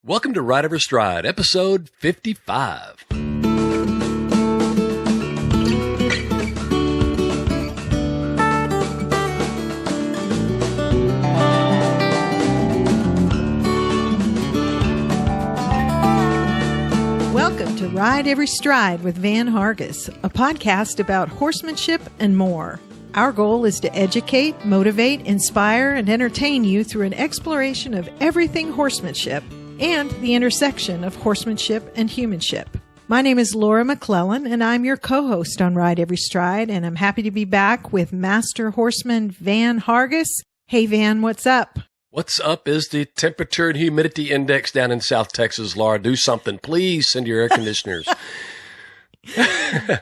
Welcome to Ride Every Stride, episode 55. Welcome to Ride Every Stride with Van Hargis, a podcast about horsemanship and more. Our goal is to educate, motivate, inspire, and entertain you through an exploration of everything horsemanship and the intersection of horsemanship and humanship. My name is Laura McClellan, and I'm your co-host on Ride Every Stride, and I'm happy to be back with Master Horseman Van Hargis. Hey, Van, what's up? What's up is the temperature and humidity index down in South Texas, Laura. Do something. Please send your air conditioners.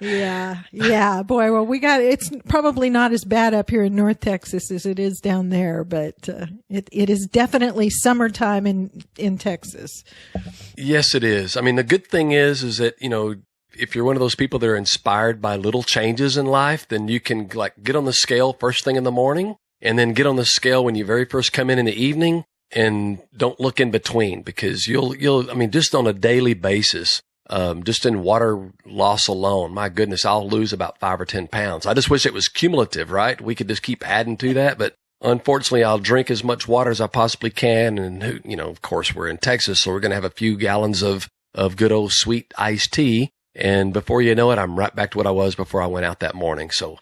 Yeah. Boy, well, it's probably not as bad up here in North Texas as it is down there, but it is definitely summertime in Texas. Yes, it is. I mean, the good thing is that, if you're one of those people that are inspired by little changes in life, then you can get on the scale first thing in the morning and then get on the scale when you very first come in the evening and don't look in between, because you'll just on a daily basis, just in water loss alone, my goodness, I'll lose about 5 or 10 pounds. I just wish it was cumulative, right? We could just keep adding to that. But unfortunately, I'll drink as much water as I possibly can. And, of course, we're in Texas, so we're going to have a few gallons of good old sweet iced tea. And before you know it, I'm right back to what I was before I went out that morning. So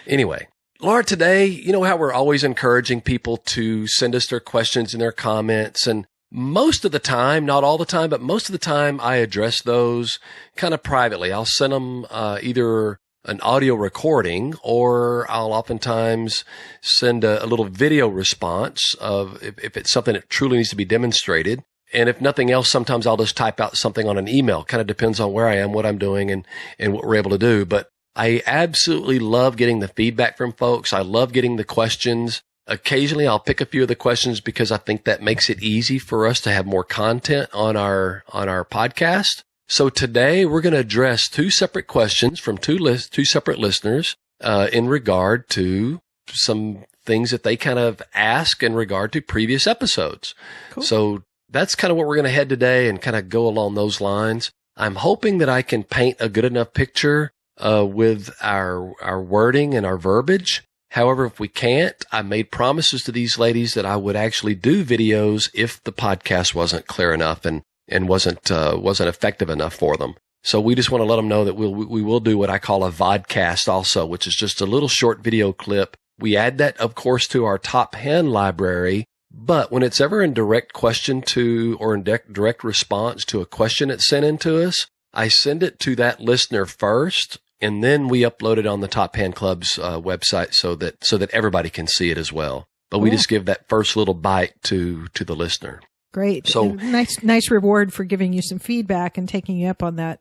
anyway, Laura, today, you know how we're always encouraging people to send us their questions and their comments, and most of the time, not all the time, but most of the time I address those kind of privately. I'll send them either an audio recording, or I'll oftentimes send a little video response of if it's something that truly needs to be demonstrated. And if nothing else, sometimes I'll just type out something on an email. Kind of depends on where I am, what I'm doing, and what we're able to do. But I absolutely love getting the feedback from folks. I love getting the questions. Occasionally, I'll pick a few of the questions because I think that makes it easy for us to have more content on our podcast. So today, we're going to address two separate questions from two separate listeners in regard to some things that they kind of ask in regard to previous episodes. Cool. So that's kind of what we're going to head today and kind of go along those lines. I'm hoping that I can paint a good enough picture with our wording and our verbiage. However, if we can't, I made promises to these ladies that I would actually do videos if the podcast wasn't clear enough and wasn't effective enough for them. So we just want to let them know that we will do what I call a vodcast also, which is just a little short video clip. We add that, of course, to our top hand library. But when it's ever in direct question to, or in direct response to a question that's sent in to us, I send it to that listener first, and then we upload it on the Top Hand Club's website so that everybody can see it as well. But cool. We just give that first little bite to the listener. Great. So nice reward for giving you some feedback and taking you up on that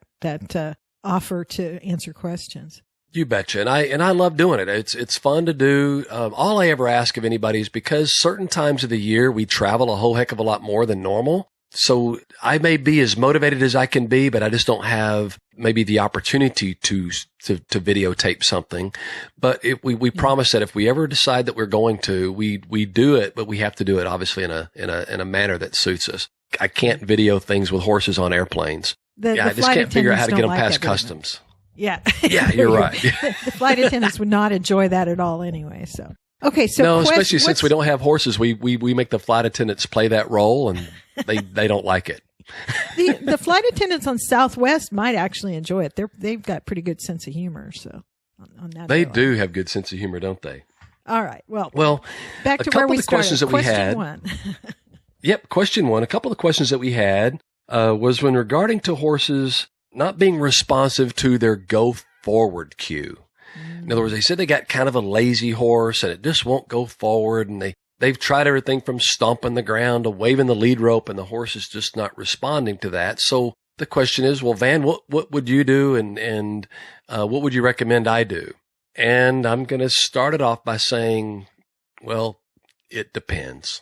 offer to answer questions. You betcha. And I love doing it. It's fun to do. All I ever ask of anybody is, because certain times of the year we travel a whole heck of a lot more than normal. So I may be as motivated as I can be, but I just don't have maybe the opportunity to videotape something. But we promise that if we ever decide that we're going to, we do it, but we have to do it obviously in a manner that suits us. I can't video things with horses on airplanes. I just can't figure out how to get them past customs. Yeah. Yeah, you're right. The flight attendants would not enjoy that at all anyway. So, okay. So no, especially since we don't have horses, we make the flight attendants play that role, and they don't like it. The flight attendants on Southwest might actually enjoy it. They've got pretty good sense of humor. So on that, they do have good sense of humor, don't they? All right. Well, back to where we started. Questions that we had. One. Yep. Question one. A couple of questions that we had was when regarding to horses not being responsive to their go forward cue. In other words, they said they got kind of a lazy horse and it just won't go forward, and they've tried everything from stomping the ground to waving the lead rope, and the horse is just not responding to that. So the question is, well, Van, what would you do, and what would you recommend I do? And I'm going to start it off by saying, well, it depends.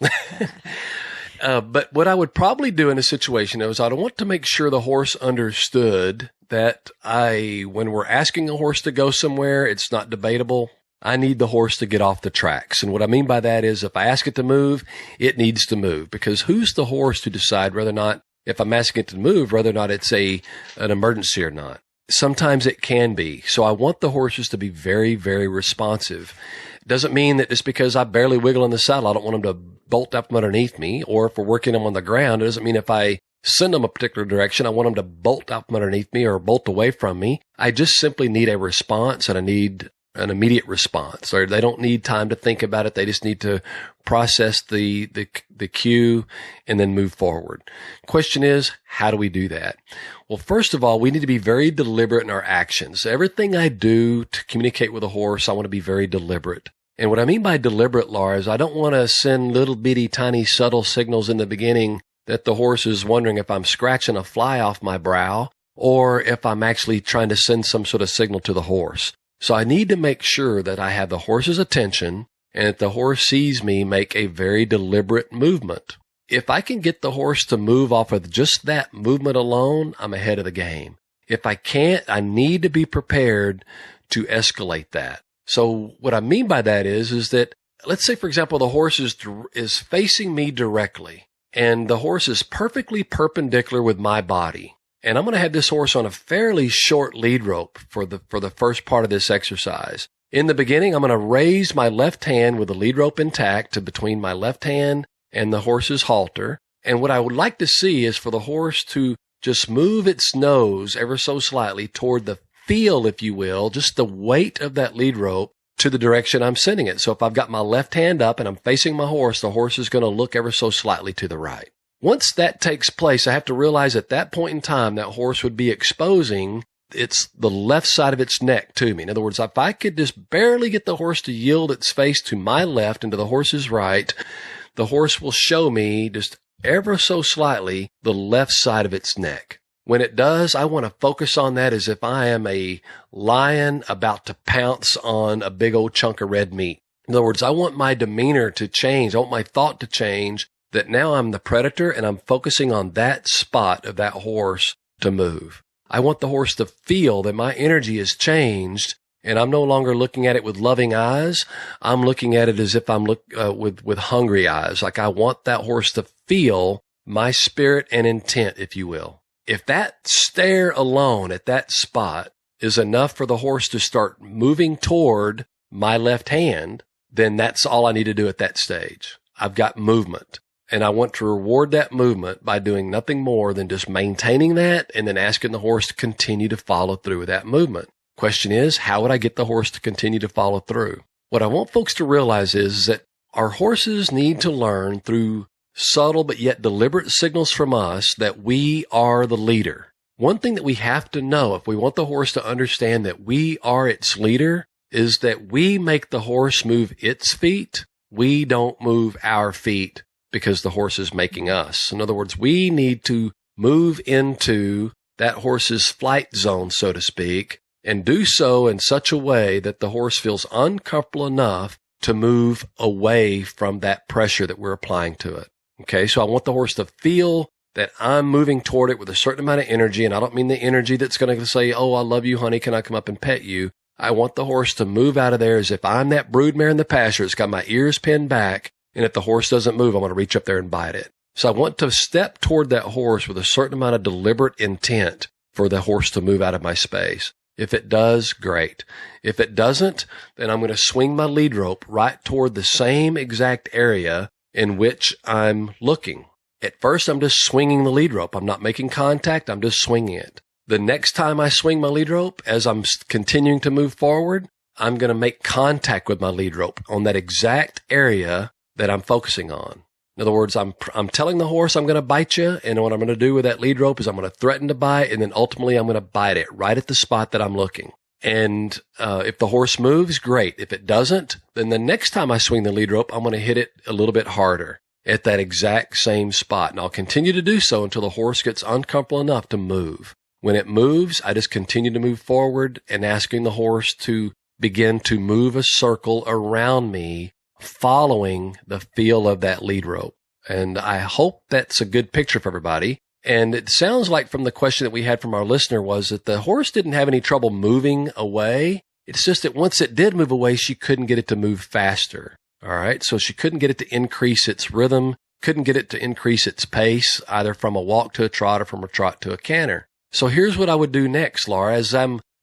But what I would probably do in a situation is I'd want to make sure the horse understood that when we're asking a horse to go somewhere, it's not debatable. I need the horse to get off the tracks. And what I mean by that is if I ask it to move, it needs to move, because who's the horse to decide whether or not if I'm asking it to move, whether or not it's an emergency or not. Sometimes it can be. So I want the horses to be very, very responsive. It doesn't mean that just because I barely wiggle in the saddle, I don't want them to bolt up from underneath me. Or if we're working them on the ground, it doesn't mean if I send them a particular direction, I want them to bolt out from underneath me or bolt away from me. I just simply need a response, and I need an immediate response. Or they don't need time to think about it. They just need to process the cue and then move forward. Question is, how do we do that? Well, first of all, we need to be very deliberate in our actions. Everything I do to communicate with a horse, I want to be very deliberate. And what I mean by deliberate, Laura, is I don't want to send little bitty tiny subtle signals in the beginning that the horse is wondering if I'm scratching a fly off my brow or if I'm actually trying to send some sort of signal to the horse. So I need to make sure that I have the horse's attention and that the horse sees me make a very deliberate movement. If I can get the horse to move off of just that movement alone, I'm ahead of the game. If I can't, I need to be prepared to escalate that. So what I mean by that is that, let's say, for example, the horse is facing me directly and the horse is perfectly perpendicular with my body. And I'm going to have this horse on a fairly short lead rope for the first part of this exercise. In the beginning, I'm going to raise my left hand with the lead rope intact to between my left hand and the horse's halter. And what I would like to see is for the horse to just move its nose ever so slightly toward the feel, if you will, just the weight of that lead rope to the direction I'm sending it. So if I've got my left hand up and I'm facing my horse, the horse is going to look ever so slightly to the right. Once that takes place, I have to realize at that point in time that horse would be exposing the left side of its neck to me. In other words, if I could just barely get the horse to yield its face to my left and to the horse's right, the horse will show me just ever so slightly the left side of its neck. When it does, I want to focus on that as if I am a lion about to pounce on a big old chunk of red meat. In other words, I want my demeanor to change. I want my thought to change, that now I'm the predator and I'm focusing on that spot of that horse to move. I want the horse to feel that my energy has changed and I'm no longer looking at it with loving eyes. I'm looking at it as if I'm with hungry eyes. Like I want that horse to feel my spirit and intent, if you will. If that stare alone at that spot is enough for the horse to start moving toward my left hand, then that's all I need to do at that stage. I've got movement. And I want to reward that movement by doing nothing more than just maintaining that and then asking the horse to continue to follow through with that movement. Question is, how would I get the horse to continue to follow through? What I want folks to realize is that our horses need to learn through subtle but yet deliberate signals from us that we are the leader. One thing that we have to know if we want the horse to understand that we are its leader is that we make the horse move its feet. We don't move our feet because the horse is making us. In other words, we need to move into that horse's flight zone, so to speak, and do so in such a way that the horse feels uncomfortable enough to move away from that pressure that we're applying to it. Okay, so I want the horse to feel that I'm moving toward it with a certain amount of energy, and I don't mean the energy that's going to say, oh, I love you, honey, can I come up and pet you? I want the horse to move out of there as if I'm that broodmare in the pasture. It's got my ears pinned back, and if the horse doesn't move, I'm going to reach up there and bite it. So I want to step toward that horse with a certain amount of deliberate intent for the horse to move out of my space. If it does, great. If it doesn't, then I'm going to swing my lead rope right toward the same exact area in which I'm looking. At first, I'm just swinging the lead rope. I'm not making contact. I'm just swinging it. The next time I swing my lead rope, as I'm continuing to move forward, I'm going to make contact with my lead rope on that exact area that I'm focusing on. In other words, I'm telling the horse I'm going to bite you, and what I'm going to do with that lead rope is I'm going to threaten to bite, and then ultimately I'm going to bite it right at the spot that I'm looking. And if the horse moves, great. If it doesn't, then the next time I swing the lead rope, I'm going to hit it a little bit harder at that exact same spot. And I'll continue to do so until the horse gets uncomfortable enough to move. When it moves, I just continue to move forward and asking the horse to begin to move a circle around me, following the feel of that lead rope. And I hope that's a good picture for everybody. And it sounds like from the question that we had from our listener was that the horse didn't have any trouble moving away. It's just that once it did move away, she couldn't get it to move faster. All right. So she couldn't get it to increase its rhythm couldn't get it to increase its pace either from a walk to a trot or from a trot to a canter. So here's what I would do next, Laura.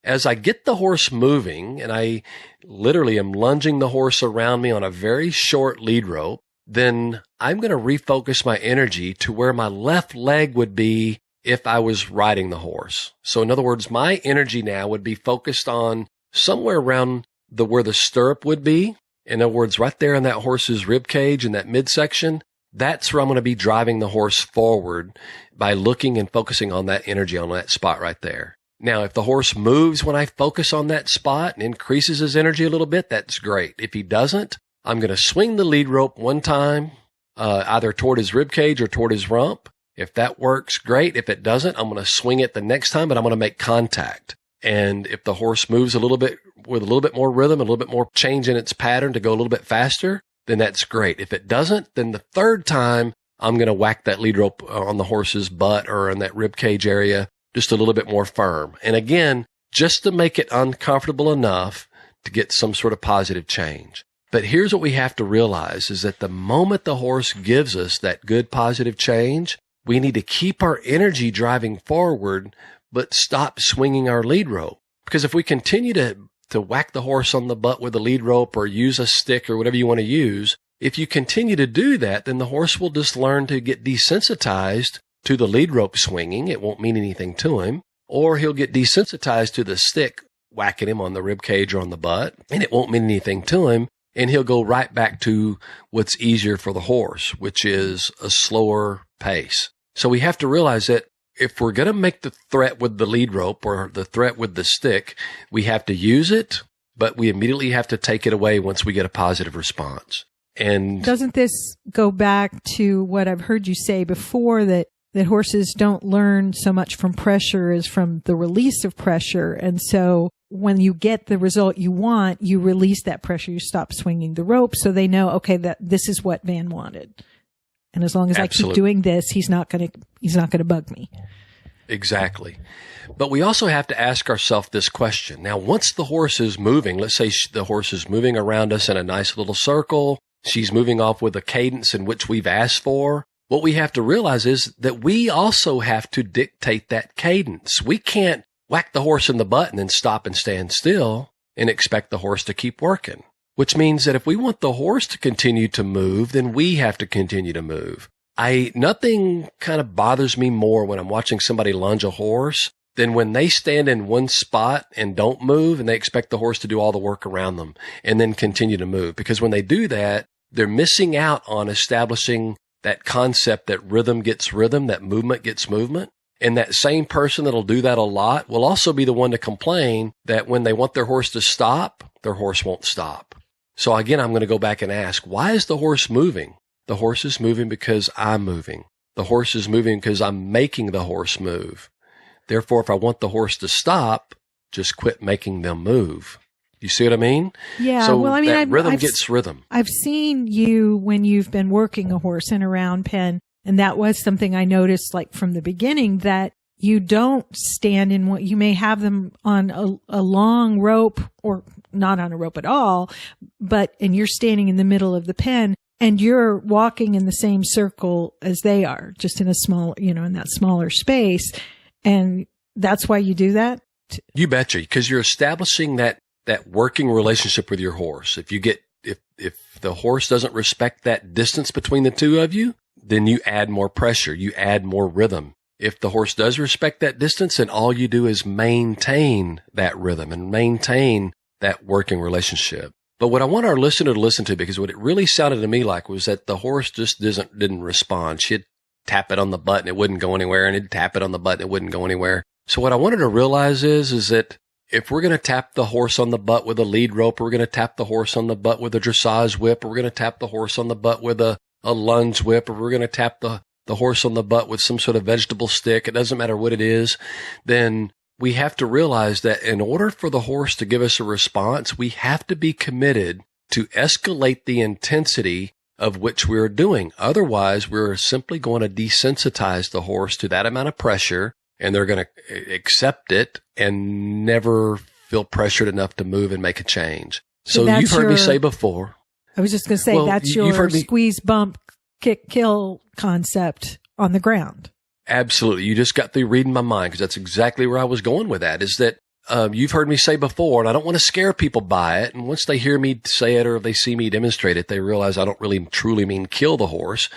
As I get the horse moving and I literally am lunging the horse around me on a very short lead rope, then I'm going to refocus my energy to where my left leg would be if I was riding the horse. So in other words, my energy now would be focused on somewhere around where the stirrup would be. In other words, right there in that horse's rib cage in that midsection, that's where I'm going to be driving the horse forward by looking and focusing on that energy on that spot right there. Now, if the horse moves when I focus on that spot and increases his energy a little bit, that's great. If he doesn't, I'm going to swing the lead rope one time, either toward his rib cage or toward his rump. If that works, great. If it doesn't, I'm going to swing it the next time, but I'm going to make contact. And if the horse moves a little bit with a little bit more rhythm, a little bit more change in its pattern to go a little bit faster, then that's great. If it doesn't, then the third time I'm going to whack that lead rope on the horse's butt or in that rib cage area just a little bit more firm. And again, just to make it uncomfortable enough to get some sort of positive change. But here's what we have to realize is that the moment the horse gives us that good positive change, we need to keep our energy driving forward, but stop swinging our lead rope. Because if we continue to whack the horse on the butt with a lead rope or use a stick or whatever you want to use, if you continue to do that, then the horse will just learn to get desensitized to the lead rope swinging. It won't mean anything to him. Or he'll get desensitized to the stick whacking him on the rib cage or on the butt, and it won't mean anything to him. And he'll go right back to what's easier for the horse, which is a slower pace. So we have to realize that if we're going to make the threat with the lead rope or the threat with the stick, we have to use it, but we immediately have to take it away once we get a positive response. And doesn't this go back to what I've heard you say before, that horses don't learn so much from pressure as from the release of pressure? And so when you get the result you want, you release that pressure, you stop swinging the rope, so they know, okay, that this is what Van wanted. And as long as Absolutely. I keep doing this, he's not going to bug me. Exactly. But we also have to ask ourselves this question. Now, once the horse is moving, let's say the horse is moving around us in a nice little circle, she's moving off with a cadence in which we've asked for. What we have to realize is that we also have to dictate that cadence. We can't whack the horse in the butt and then stop and stand still and expect the horse to keep working. Which means that if we want the horse to continue to move, then we have to continue to move. Nothing kind of bothers me more when I'm watching somebody lunge a horse than when they stand in one spot and don't move and they expect the horse to do all the work around them and then continue to move. Because when they do that, they're missing out on establishing that concept that rhythm gets rhythm, that movement gets movement. And that same person that'll do that a lot will also be the one to complain that when they want their horse to stop, their horse won't stop. So again, I'm going to go back and ask, why is the horse moving? The horse is moving because I'm moving. The horse is moving because I'm making the horse move. Therefore, if I want the horse to stop, just quit making them move. You see what I mean? Yeah. So well, I mean, rhythm gets rhythm. I've seen you when you've been working a horse in a round pen, and that was something I noticed, like from the beginning, that you don't stand in what you may have them on a long rope or not on a rope at all, and you're standing in the middle of the pen and you're walking in the same circle as they are, just in a small, in that smaller space. And that's why you do that? You betcha, because you're establishing that working relationship with your horse. If the horse doesn't respect that distance between the two of you, then you add more pressure, you add more rhythm. If the horse does respect that distance, then all you do is maintain that rhythm and maintain that working relationship. But what I want our listener to listen to, because what it really sounded to me like was that the horse just didn't respond. She'd tap it on the butt and it wouldn't go anywhere, and it'd tap it on the butt and it wouldn't go anywhere. So what I wanted to realize is that if we're going to tap the horse on the butt with a lead rope, or we're going to tap the horse on the butt with a dressage whip, or we're going to tap the horse on the butt with a lunge whip, or we're going to tap the horse on the butt with some sort of vegetable stick, it doesn't matter what it is, then we have to realize that in order for the horse to give us a response, we have to be committed to escalate the intensity of which we're doing. Otherwise, we're simply going to desensitize the horse to that amount of pressure, and they're going to accept it and never feel pressured enough to move and make a change. So you've heard me say before. I was just going to say, that's your squeeze, bump, kick, kill concept on the ground. Absolutely. You just got through reading my mind, because that's exactly where I was going with that, is that you've heard me say before, and I don't want to scare people by it. And once they hear me say it or they see me demonstrate it, they realize I don't really truly mean kill the horse,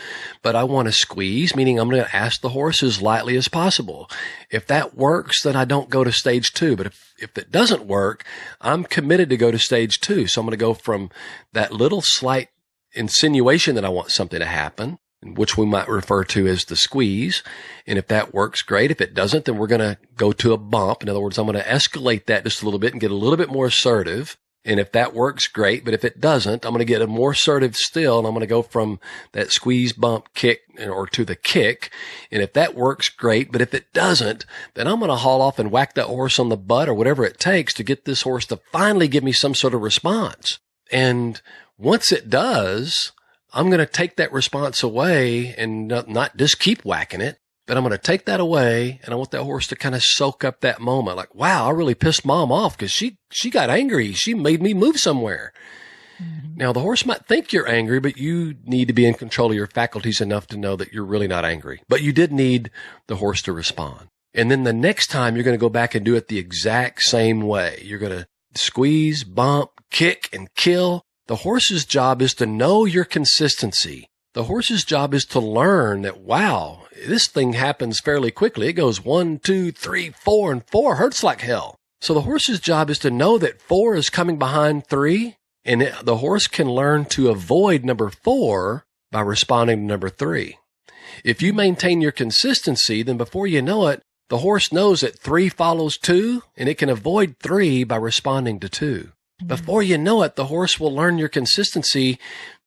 but I want to squeeze, meaning I'm going to ask the horse as lightly as possible. If that works, then I don't go to stage 2. But if it doesn't work, I'm committed to go to stage 2. So I'm going to go from that little slight insinuation that I want something to happen, which we might refer to as the squeeze. And if that works, great. If it doesn't, then we're going to go to a bump. In other words, I'm going to escalate that just a little bit and get a little bit more assertive. And if that works, great. But if it doesn't, I'm going to get a more assertive still. And I'm going to go from that squeeze, bump, kick, or to the kick. And if that works, great. But if it doesn't, then I'm going to haul off and whack that horse on the butt or whatever it takes to get this horse to finally give me some sort of response. And once it does, I'm going to take that response away and not just keep whacking it, but I'm going to take that away, and I want that horse to kind of soak up that moment. Like, wow, I really pissed Mom off because she got angry. She made me move somewhere. Mm-hmm. Now, the horse might think you're angry, but you need to be in control of your faculties enough to know that you're really not angry. But you did need the horse to respond. And then the next time, you're going to go back and do it the exact same way. You're going to squeeze, bump, kick, and kill. The horse's job is to know your consistency. The horse's job is to learn that, wow, this thing happens fairly quickly. It goes 1, 2, 3, 4, and 4 hurts like hell. So the horse's job is to know that 4 is coming behind 3, and the horse can learn to avoid number 4 by responding to number 3. If you maintain your consistency, then before you know it, the horse knows that 3 follows 2, and it can avoid 3 by responding to 2. Before you know it, the horse will learn your consistency,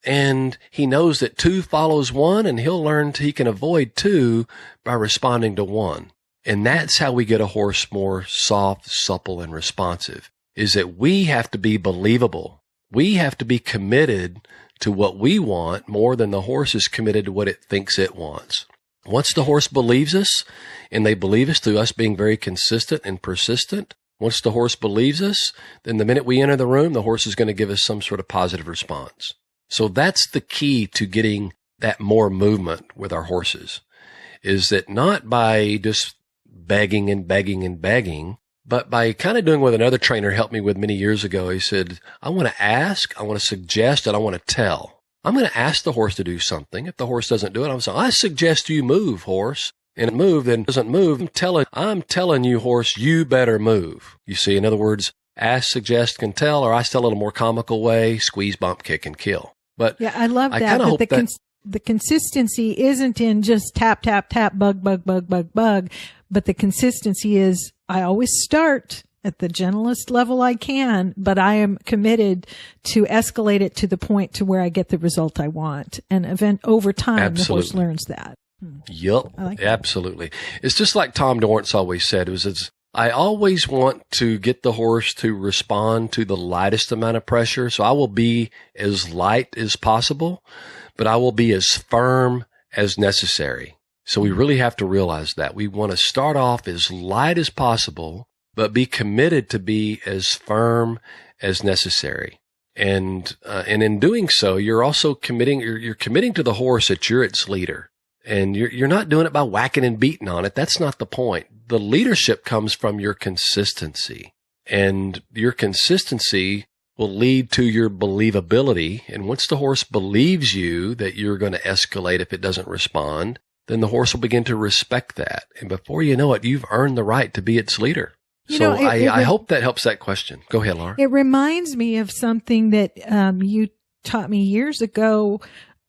and he knows that 2 follows 1, and he'll learn he can avoid 2 by responding to 1. And that's how we get a horse more soft, supple, and responsive, is that we have to be believable. We have to be committed to what we want more than the horse is committed to what it thinks it wants. Once the horse believes us, and they believe us through us being very consistent and persistent, once the horse believes us, then the minute we enter the room, the horse is going to give us some sort of positive response. So that's the key to getting that more movement with our horses, is that not by just begging and begging and begging, but by kind of doing what another trainer helped me with many years ago. He said, I want to ask, I want to suggest, and I want to tell. I'm going to ask the horse to do something. If the horse doesn't do it, I'm saying, I suggest you move, horse. And it moved and doesn't move. I'm telling you, horse, you better move. You see, in other words, ask, suggest, can tell, or I tell it in a more comical way, squeeze, bump, kick, and kill. But yeah, I love that. The consistency isn't in just tap, tap, tap, bug, bug, bug, bug, bug. But the consistency is I always start at the gentlest level I can, but I am committed to escalate it to the point to where I get the result I want. And over time, Absolutely. The horse learns that. Yep, like absolutely. It's just like Tom Dorrance always said, I always want to get the horse to respond to the lightest amount of pressure. So I will be as light as possible, but I will be as firm as necessary. So we really have to realize that. We want to start off as light as possible, but be committed to be as firm as necessary. And in doing so, you're also committing to the horse that you're its leader. And you're not doing it by whacking and beating on it. That's not the point. The leadership comes from your consistency, and your consistency will lead to your believability. And once the horse believes you that you're going to escalate if it doesn't respond, then the horse will begin to respect that. And before you know it, you've earned the right to be its leader. I hope that helps that question. Go ahead, Laura. It reminds me of something that you taught me years ago.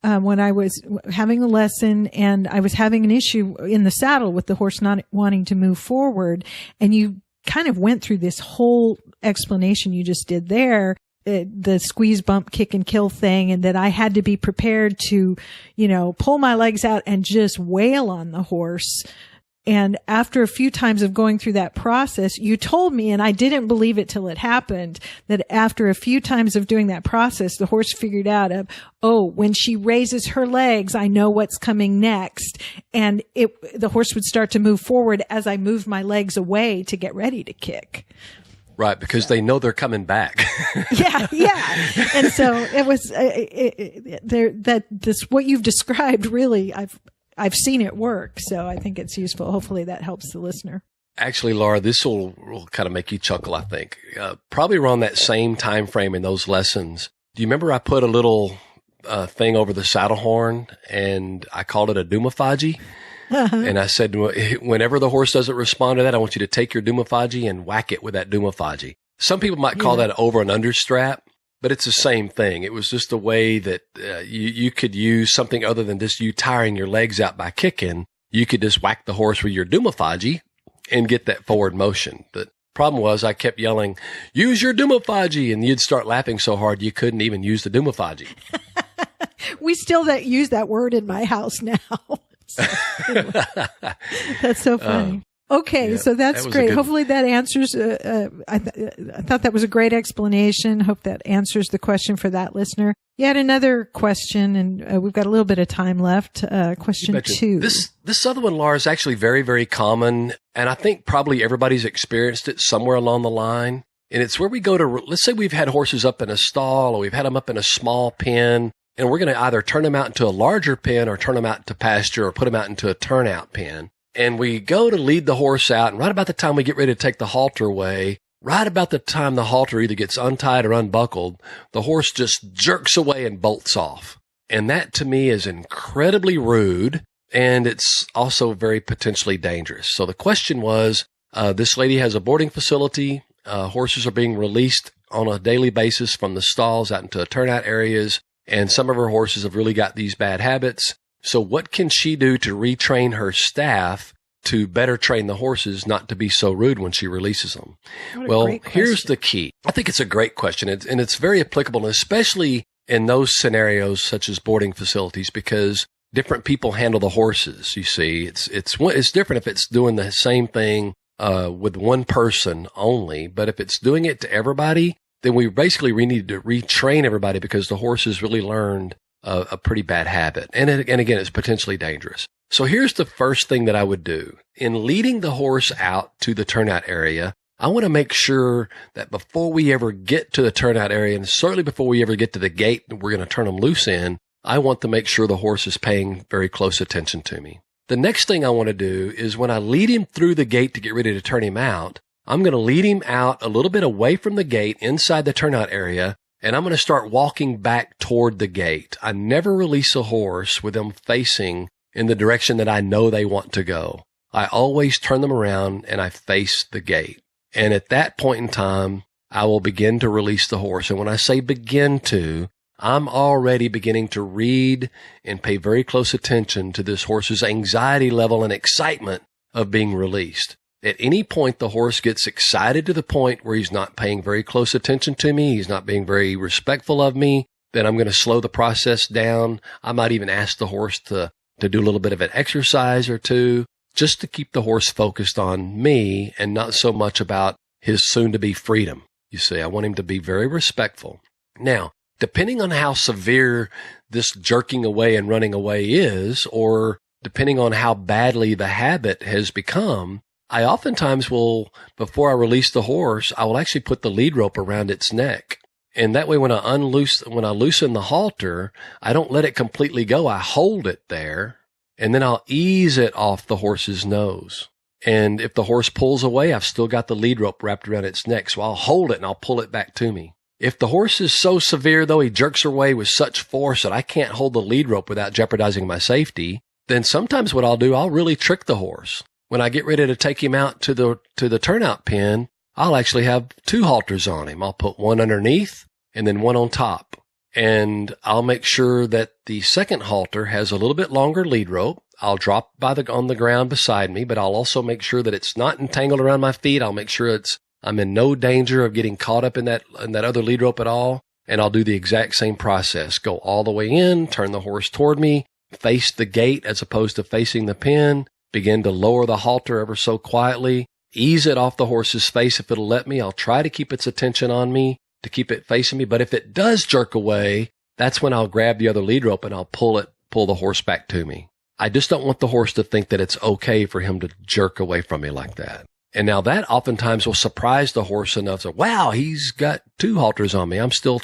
When I was having a lesson and I was having an issue in the saddle with the horse not wanting to move forward. And you kind of went through this whole explanation you just did there, the squeeze, bump, kick, and kill thing. And that I had to be prepared to, pull my legs out and just wail on the horse. And after a few times of going through that process, you told me, and I didn't believe it till it happened, that after a few times of doing that process, the horse figured out when she raises her legs, I know what's coming next. And the horse would start to move forward as I moved my legs away to get ready to kick. Right, because they know they're coming back. Yeah. And so it was what you've described. Really, I've seen it work, so I think it's useful. Hopefully, that helps the listener. Actually, Laura, this will kind of make you chuckle. I think probably around that same time frame in those lessons. Do you remember I put a little thing over the saddle horn, and I called it a Doomafagie? And I said, whenever the horse doesn't respond to that, I want you to take your Doomafagie and whack it with that Doomafagie. Some people might call that over and under strap, but it's the same thing. It was just a way that you could use something other than just you tiring your legs out by kicking. You could just whack the horse with your Doomafagie and get that forward motion. The problem was I kept yelling, use your Doomafagie, and you'd start laughing so hard you couldn't even use the Doomafagie. We still use that word in my house now. So, anyway, that's so funny. Okay, so that's great. Hopefully that answers. I thought that was a great explanation. Hope that answers the question for that listener. You had another question, and we've got a little bit of time left. Question 2. This other one, Laura, is actually very, very common, and I think probably everybody's experienced it somewhere along the line. And it's where we go to. Let's say we've had horses up in a stall, or we've had them up in a small pen. And we're going to either turn them out into a larger pen or turn them out into pasture or put them out into a turnout pen. And we go to lead the horse out. And right about the time we get ready to take the halter away, right about the time the halter either gets untied or unbuckled, the horse just jerks away and bolts off. And that to me is incredibly rude. And it's also very potentially dangerous. So the question was, this lady has a boarding facility. Horses are being released on a daily basis from the stalls out into turnout areas. And some of her horses have really got these bad habits. So what can she do to retrain her staff to better train the horses not to be so rude when she releases them? Well, here's the key. I think it's a great question, and it's very applicable, especially in those scenarios such as boarding facilities, because different people handle the horses. You see, it's different if it's doing the same thing with one person only, but if it's doing it to everybody, then we basically need to retrain everybody because the horse has really learned a pretty bad habit. And again, it's potentially dangerous. So here's the first thing that I would do. In leading the horse out to the turnout area, I want to make sure that before we ever get to the turnout area, and certainly before we ever get to the gate that we're going to turn them loose in, I want to make sure the horse is paying very close attention to me. The next thing I want to do is when I lead him through the gate to get ready to turn him out, I'm going to lead him out a little bit away from the gate inside the turnout area, and I'm going to start walking back toward the gate. I never release a horse with them facing in the direction that I know they want to go. I always turn them around and I face the gate. And at that point in time, I will begin to release the horse. And when I say begin to, I'm already beginning to read and pay very close attention to this horse's anxiety level and excitement of being released. At any point, the horse gets excited to the point where he's not paying very close attention to me, he's not being very respectful of me, then I'm going to slow the process down. I might even ask the horse to do a little bit of an exercise or two, just to keep the horse focused on me and not so much about his soon-to-be freedom. You see, I want him to be very respectful. Now, depending on how severe this jerking away and running away is, or depending on how badly the habit has become, I oftentimes will, before I release the horse, I will actually put the lead rope around its neck. And that way, when I loosen the halter, I don't let it completely go. I hold it there, and then I'll ease it off the horse's nose. And if the horse pulls away, I've still got the lead rope wrapped around its neck. So I'll hold it and I'll pull it back to me. If the horse is so severe, though, he jerks away with such force that I can't hold the lead rope without jeopardizing my safety, then sometimes what I'll do, I'll really trick the horse. When I get ready to take him out to the turnout pen, I'll actually have 2 halters on him. I'll put one underneath and then one on top. And I'll make sure that the second halter has a little bit longer lead rope. I'll drop on the ground beside me, but I'll also make sure that it's not entangled around my feet. I'll make sure I'm in no danger of getting caught up in that other lead rope at all. And I'll do the exact same process. Go all the way in, turn the horse toward me, face the gate as opposed to facing the pen. Begin to lower the halter ever so quietly, ease it off the horse's face if it'll let me. I'll try to keep its attention on me, to keep it facing me. But if it does jerk away, that's when I'll grab the other lead rope and I'll pull the horse back to me. I just don't want the horse to think that it's okay for him to jerk away from me like that. And now that oftentimes will surprise the horse enough to, wow, he's got 2 halters on me. I'm still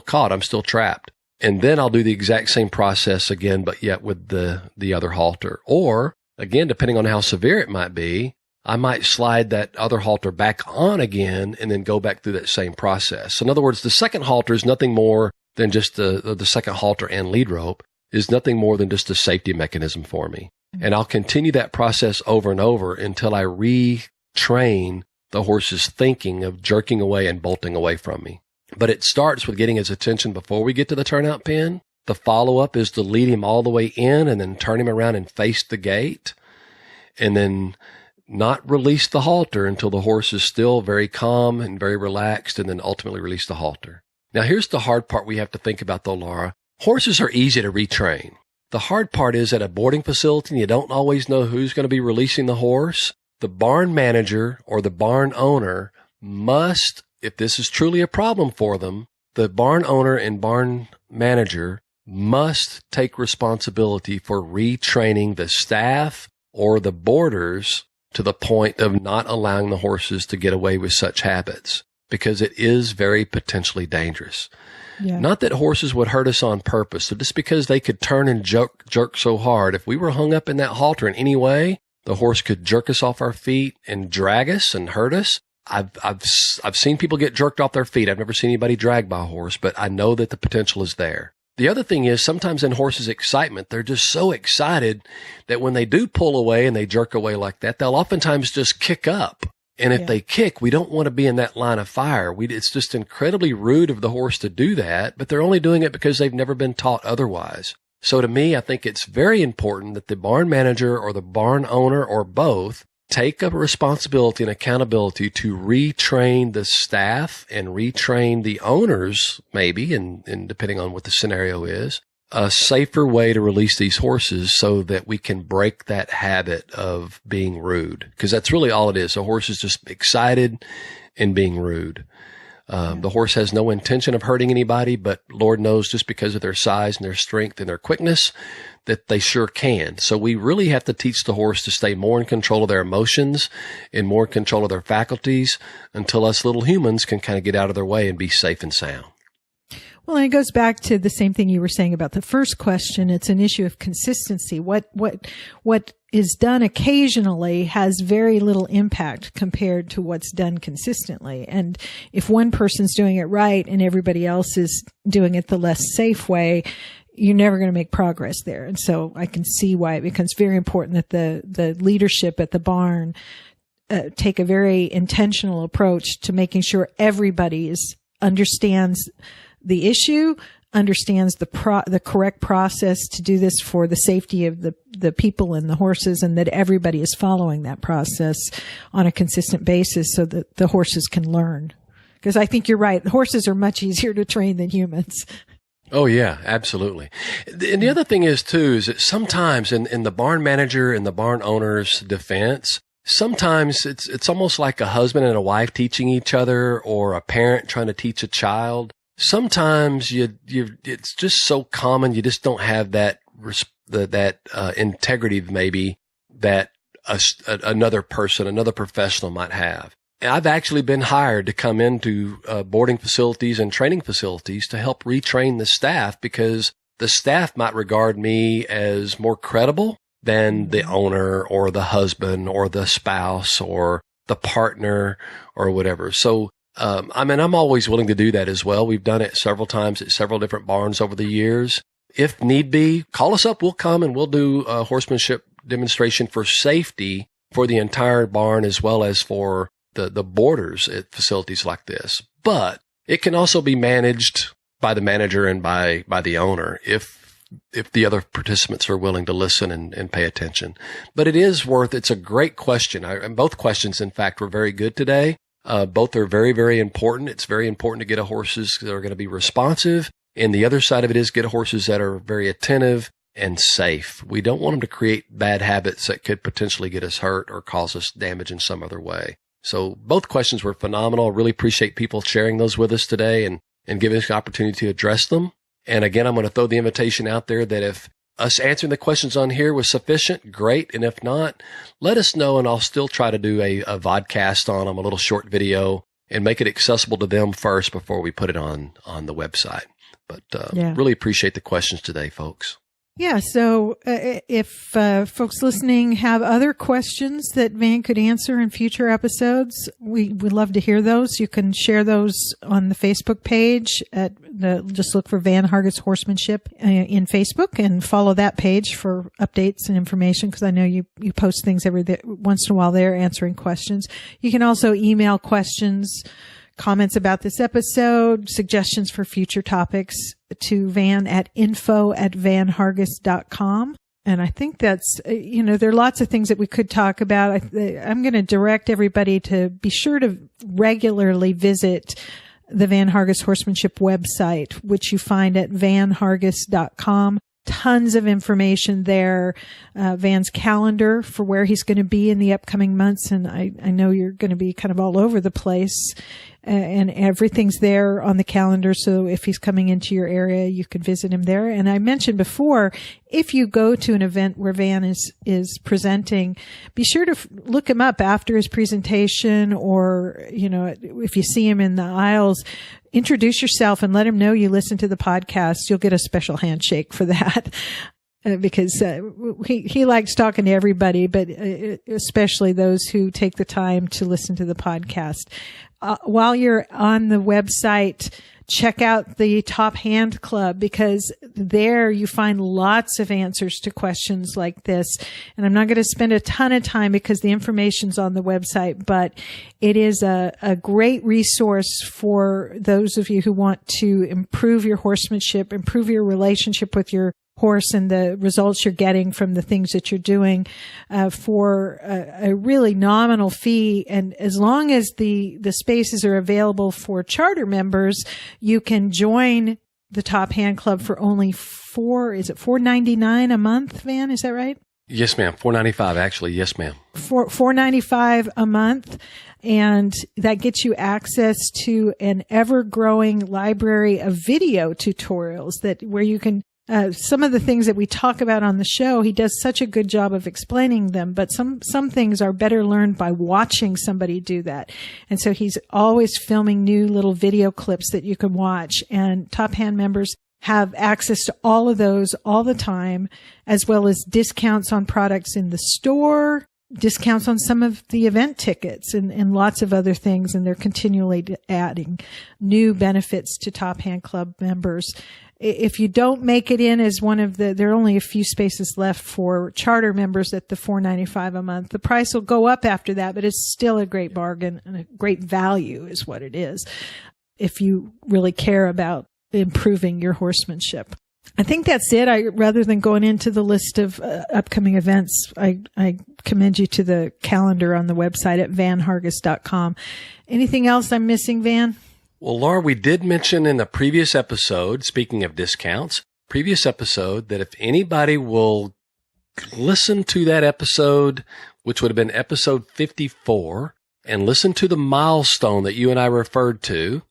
caught. I'm still trapped. And then I'll do the exact same process again, but yet with the other halter. Or again, depending on how severe it might be, I might slide that other halter back on again and then go back through that same process. So in other words, the second halter is nothing more than just the second halter and lead rope is nothing more than just a safety mechanism for me. And I'll continue that process over and over until I retrain the horse's thinking of jerking away and bolting away from me. But it starts with getting his attention before we get to the turnout pin. The follow-up is to lead him all the way in and then turn him around and face the gate. And then not release the halter until the horse is still very calm and very relaxed, and then ultimately release the halter. Now, here's the hard part we have to think about, though, Laura. Horses are easy to retrain. The hard part is at a boarding facility, and you don't always know who's going to be releasing the horse. The barn manager or the barn owner must, if this is truly a problem for them, the barn owner and barn manager must take responsibility for retraining the staff or the boarders to the point of not allowing the horses to get away with such habits, because it is very potentially dangerous. Yeah. Not that horses would hurt us on purpose, so just because they could turn and jerk so hard, if we were hung up in that halter in any way, the horse could jerk us off our feet and drag us and hurt us. I've seen people get jerked off their feet. I've never seen anybody dragged by a horse, but I know that the potential is there. The other thing is sometimes in horses' excitement, they're just so excited that when they do pull away and they jerk away like that, they'll oftentimes just kick up. And if they kick, we don't want to be in that line of fire. It's just incredibly rude of the horse to do that, but they're only doing it because they've never been taught otherwise. So to me, I think it's very important that the barn manager or the barn owner or both take a responsibility and accountability to retrain the staff and retrain the owners, maybe, and depending on what the scenario is, a safer way to release these horses so that we can break that habit of being rude. Because that's really all it is. A horse is just excited and being rude. The horse has no intention of hurting anybody, but Lord knows just because of their size and their strength and their quickness that they sure can. So we really have to teach the horse to stay more in control of their emotions and more in control of their faculties until us little humans can kind of get out of their way and be safe and sound. Well, and it goes back to the same thing you were saying about the first question. It's an issue of consistency. What is done occasionally has very little impact compared to what's done consistently. And if one person's doing it right and everybody else is doing it the less safe way, you're never going to make progress there. And so I can see why it becomes very important that the leadership at the barn take a very intentional approach to making sure everybody understands the issue, understands the correct process to do this for the safety of the people and the horses, and that everybody is following that process on a consistent basis so that the horses can learn. Because I think you're right. Horses are much easier to train than humans. Oh, yeah, absolutely. And the other thing is, too, is that sometimes in the barn manager and the barn owner's defense, sometimes it's almost like a husband and a wife teaching each other or a parent trying to teach a child. Sometimes it's just so common. You just don't have that integrity maybe that another person, another professional might have. And I've actually been hired to come into boarding facilities and training facilities to help retrain the staff because the staff might regard me as more credible than the owner or the husband or the spouse or the partner or whatever. So I'm always willing to do that as well. We've done it several times at several different barns over the years. If need be, call us up. We'll come and we'll do a horsemanship demonstration for safety for the entire barn as well as for the boarders at facilities like this. But it can also be managed by the manager and by the owner if the other participants are willing to listen and pay attention. But it's a great question. And both questions, in fact, were very good today. Both are very, very important. It's very important to get horses that are going to be responsive. And the other side of it is get horses that are very attentive and safe. We don't want them to create bad habits that could potentially get us hurt or cause us damage in some other way. So both questions were phenomenal. I really appreciate people sharing those with us today and giving us the opportunity to address them. And again, I'm going to throw the invitation out there that if us answering the questions on here was sufficient, great. And if not, let us know, and I'll still try to do a vodcast on them, a little short video, and make it accessible to them first before we put it on the website. But really appreciate the questions today, folks. Yeah, so if folks listening have other questions that Van could answer in future episodes, we'd love to hear those. You can share those on the Facebook page. Just look for Van Hargis Horsemanship in Facebook and follow that page for updates and information, because I know you post things once in a while there answering questions. You can also email questions, comments about this episode, suggestions for future topics to Van at info@vanhargis.com. And I think that's, there are lots of things that we could talk about. I'm going to direct everybody to be sure to regularly visit the Van Hargis Horsemanship website, which you find at vanhargis.com. Tons of information there. Van's calendar for where he's going to be in the upcoming months. And I know you're going to be kind of all over the place, and everything's there on the calendar. So if he's coming into your area, you can visit him there. And I mentioned before, if you go to an event where Van is presenting, be sure to look him up after his presentation, or, if you see him in the aisles, introduce yourself and let him know you listen to the podcast. You'll get a special handshake for that. Because he likes talking to everybody, but especially those who take the time to listen to the podcast. While you're on the website, check out the Top Hand Club, because there you find lots of answers to questions like this. And I'm not going to spend a ton of time because the information's on the website, but it is a great resource for those of you who want to improve your horsemanship, improve your relationship with your horse and the results you're getting from the things that you're doing, for a really nominal fee. And as long as the spaces are available for charter members, you can join the Top Hand Club for only $4.99 a month, Van? Is that right? Yes, ma'am. $4.95 actually. Yes, ma'am. $4.95 a month. And that gets you access to an ever-growing library of video tutorials where you can some of the things that we talk about on the show, he does such a good job of explaining them, but some things are better learned by watching somebody do that. And so he's always filming new little video clips that you can watch, and Top Hand members have access to all of those all the time, as well as discounts on products in the store, discounts on some of the event tickets, and lots of other things. And they're continually adding new benefits to Top Hand Club members. If you don't make it in as one of there are only a few spaces left for charter members at the $4.95 a month. The price will go up after that, but it's still a great bargain and a great value is what it is, if you really care about improving your horsemanship. I think that's it. Rather than going into the list of upcoming events, I commend you to the calendar on the website at vanhargis.com. Anything else I'm missing, Van? Well, Laura, we did mention in the previous episode, speaking of discounts, that if anybody will listen to that episode, which would have been episode 54, and listen to the milestone that you and I referred to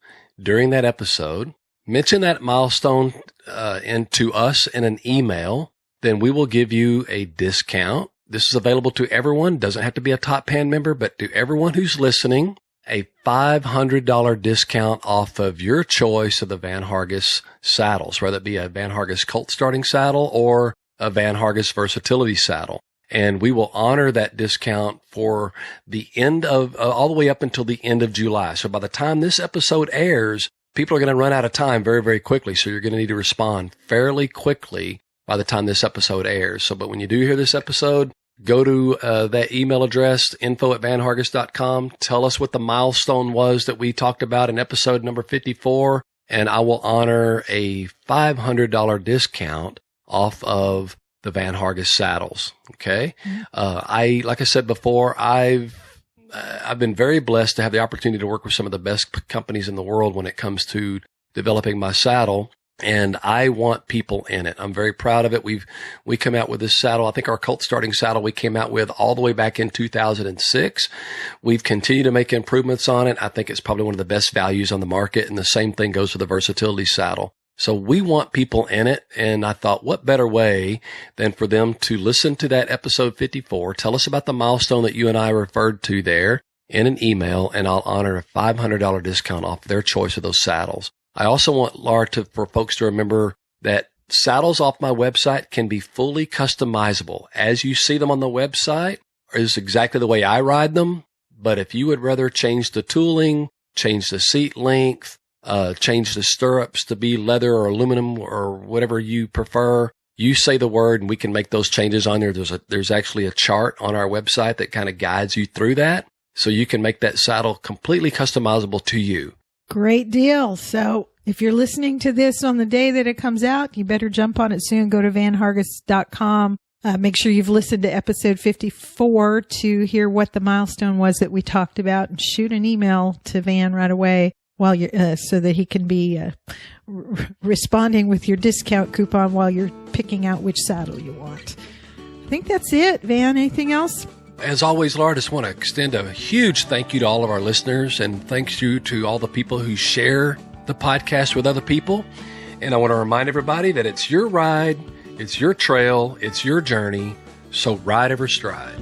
during that episode, mention that milestone to us in an email, then we will give you a discount. This is available to everyone. Doesn't have to be a Top Hand member, but to everyone who's listening, a $500 discount off of your choice of the Van Hargis saddles, whether it be a Van Hargis colt starting saddle or a Van Hargis versatility saddle. And we will honor that discount for the end of, all the way up until the end of July. So by the time this episode airs, people are going to run out of time very, very quickly. So you're going to need to respond fairly quickly by the time this episode airs. So, but when you do hear this episode, go to that email address, info@vanhargis.com. Tell us what the milestone was that we talked about in episode number 54, and I will honor a $500 discount off of the Van Hargis saddles. Okay. Mm-hmm. Like I said before, I've been very blessed to have the opportunity to work with some of the best companies in the world when it comes to developing my saddle. And I want people in it. I'm very proud of it. We come out with this saddle. I think our colt starting saddle we came out with all the way back in 2006. We've continued to make improvements on it. I think it's probably one of the best values on the market. And the same thing goes for the versatility saddle. So we want people in it. And I thought, what better way than for them to listen to that episode 54, tell us about the milestone that you and I referred to there in an email, and I'll honor a $500 discount off their choice of those saddles. I also want, Laura, for folks to remember that saddles off my website can be fully customizable. As you see them on the website is exactly the way I ride them. But if you would rather change the tooling, change the seat length, change the stirrups to be leather or aluminum or whatever you prefer, you say the word and we can make those changes on there. There's actually a chart on our website that kind of guides you through that. So you can make that saddle completely customizable to you. Great deal. So if you're listening to this on the day that it comes out, you better jump on it soon. Go to vanhargis.com. Make sure you've listened to episode 54 to hear what the milestone was that we talked about, and shoot an email to Van right away while you're, so that he can be responding with your discount coupon while you're picking out which saddle you want. I think that's it. Van, anything else? As always, Laura, I just want to extend a huge thank you to all of our listeners, and thanks you to all the people who share the podcast with other people. And I want to remind everybody that it's your ride, it's your trail, it's your journey. So ride every stride.